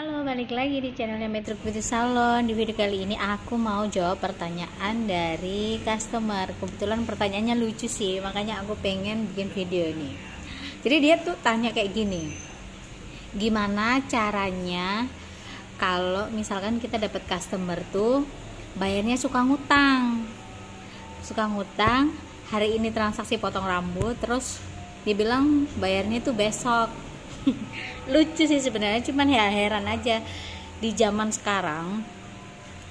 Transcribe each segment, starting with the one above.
Halo, balik lagi di channelnya Metro Beauty Salon. Di video kali ini aku mau jawab pertanyaan dari customer. Kebetulan pertanyaannya lucu sih, makanya aku pengen bikin video ini. Jadi dia tuh tanya kayak gini, gimana caranya kalau misalkan kita dapat customer tuh bayarnya suka ngutang, hari ini transaksi potong rambut, terus dibilang bayarnya tuh besok. Lucu sih sebenarnya, cuman ya heran aja di zaman sekarang,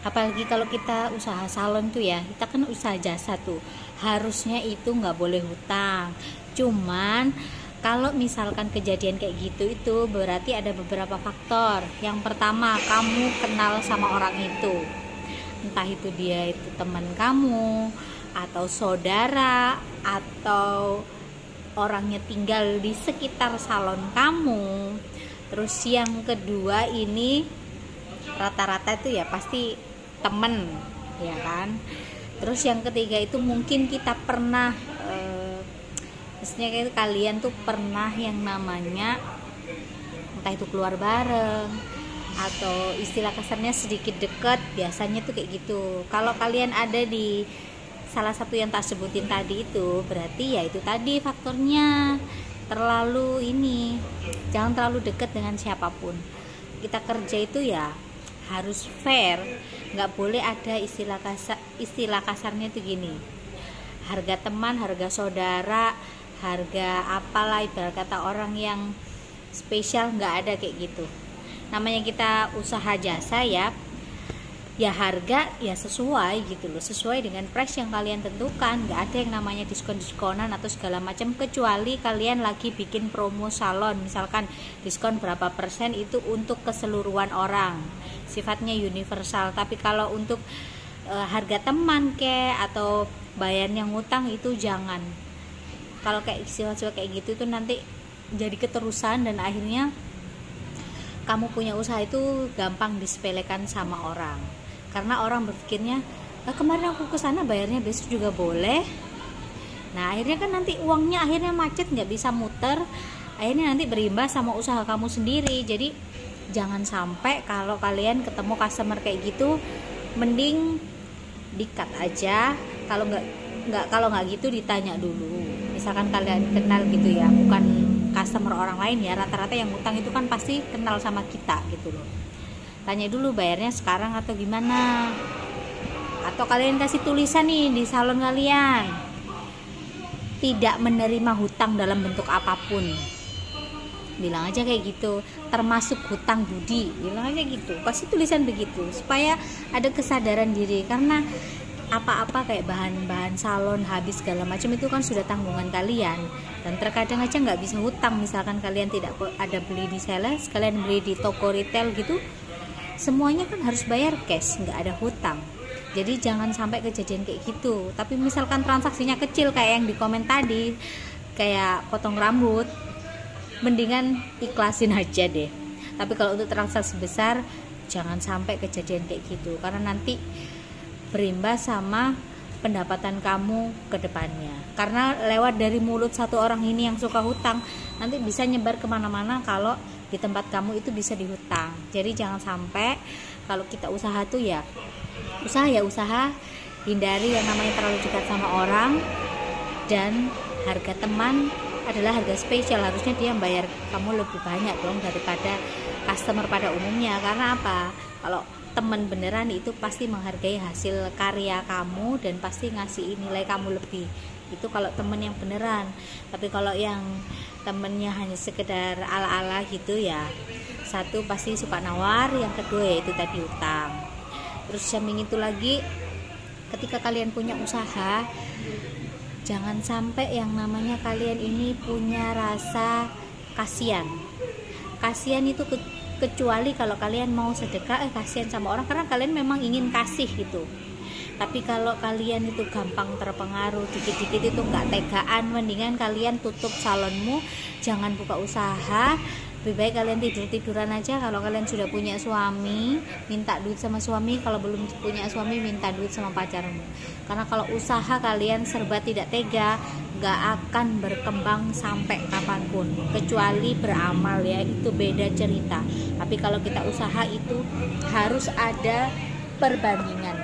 apalagi kalau kita usaha salon tuh ya, kita kan usaha jasa tuh, harusnya itu nggak boleh hutang. Cuman kalau misalkan kejadian kayak gitu, itu berarti ada beberapa faktor. Yang pertama, kamu kenal sama orang itu, entah itu dia itu teman kamu atau saudara atau orangnya tinggal di sekitar salon kamu. Terus yang kedua ini rata-rata itu ya pasti temen, ya kan. Terus yang ketiga itu mungkin kita pernah maksudnya kalian tuh pernah yang namanya entah itu keluar bareng atau istilah kasarnya sedikit deket, biasanya tuh kayak gitu. Kalau kalian ada di salah satu yang tak sebutin tadi itu, berarti ya itu tadi faktornya, jangan terlalu dekat dengan siapapun. Kita kerja itu ya harus fair, nggak boleh ada istilah kasarnya itu gini, harga teman, harga saudara, harga apalah, ibarat kata orang yang spesial, nggak ada kayak gitu. Namanya kita usaha jasa ya harga ya sesuai gitu loh, sesuai dengan price yang kalian tentukan. Nggak ada yang namanya diskon-diskonan atau segala macam, kecuali kalian lagi bikin promo salon, misalkan diskon berapa persen, itu untuk keseluruhan orang, sifatnya universal. Tapi kalau untuk harga teman atau bayarnya ngutang, itu jangan. Kalau kayak sifat-sifat kayak gitu tuh nanti jadi keterusan, dan akhirnya kamu punya usaha itu gampang disepelekan sama orang. Karena orang berpikirnya, kemarin aku kesana bayarnya besok juga boleh. Nah akhirnya kan nanti uangnya akhirnya macet, nggak bisa muter, akhirnya nanti berimbas sama usaha kamu sendiri. Jadi jangan sampai kalau kalian ketemu customer kayak gitu, mending di-cut aja. Kalau nggak gitu ditanya dulu. Misalkan kalian kenal gitu ya, bukan customer orang lain ya, rata-rata yang utang itu kan pasti kenal sama kita gitu loh. Tanya dulu bayarnya sekarang atau gimana, atau kalian kasih tulisan nih di salon kalian, tidak menerima hutang dalam bentuk apapun, bilang aja kayak gitu, termasuk hutang budi, bilang aja gitu, kasih tulisan begitu supaya ada kesadaran diri. Karena apa-apa kayak bahan-bahan salon habis segala macam itu kan sudah tanggungan kalian, dan terkadang aja nggak bisa hutang. Misalkan kalian tidak ada beli di sales, kalian beli di toko retail gitu, semuanya kan harus bayar cash, nggak ada hutang. Jadi jangan sampai kejadian kayak gitu. Tapi misalkan transaksinya kecil kayak yang di komen tadi, kayak potong rambut, mendingan ikhlasin aja deh. Tapi kalau untuk transaksi besar, jangan sampai kejadian kayak gitu, karena nanti berimbas sama pendapatan kamu ke depannya. Karena lewat dari mulut satu orang ini yang suka hutang, nanti bisa nyebar kemana-mana kalau di tempat kamu itu bisa dihutang. Jadi jangan sampai kalau kita usaha tuh ya usaha, hindari yang namanya terlalu dekat sama orang. Dan harga teman adalah harga spesial, harusnya dia bayar kamu lebih banyak dong daripada customer pada umumnya. Karena apa? Kalau teman beneran itu pasti menghargai hasil karya kamu dan pasti ngasih nilai kamu lebih. Itu kalau temen yang beneran. Tapi kalau yang temennya hanya sekedar ala-ala gitu ya, satu pasti suka nawar, yang kedua yaitu tadi utang. Terus samping itu lagi, ketika kalian punya usaha, jangan sampai yang namanya kalian ini punya rasa kasihan itu kecuali kalau kalian mau sedekah kasihan sama orang, karena kalian memang ingin kasih gitu. Tapi kalau kalian itu gampang terpengaruh, dikit-dikit itu nggak tegaan, mendingan kalian tutup salonmu, jangan buka usaha. Lebih baik kalian tidur-tiduran aja. Kalau kalian sudah punya suami, minta duit sama suami. Kalau belum punya suami, minta duit sama pacarmu. Karena kalau usaha kalian serba tidak tega, nggak akan berkembang sampai kapanpun, kecuali beramal ya, itu beda cerita. Tapi kalau kita usaha itu harus ada perbandingan.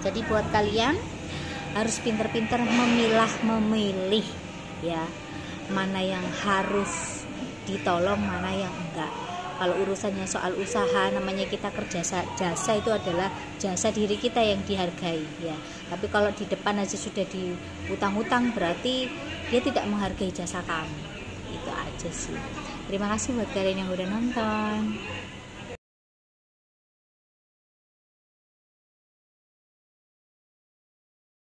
Jadi buat kalian harus pinter-pinter memilih ya, mana yang harus ditolong, mana yang enggak. Kalau urusannya soal usaha, namanya kita kerja jasa, itu adalah jasa diri kita yang dihargai ya. Tapi kalau di depan aja sudah diutang-utang, berarti dia tidak menghargai jasa kamu. Itu aja sih. Terima kasih buat kalian yang udah nonton.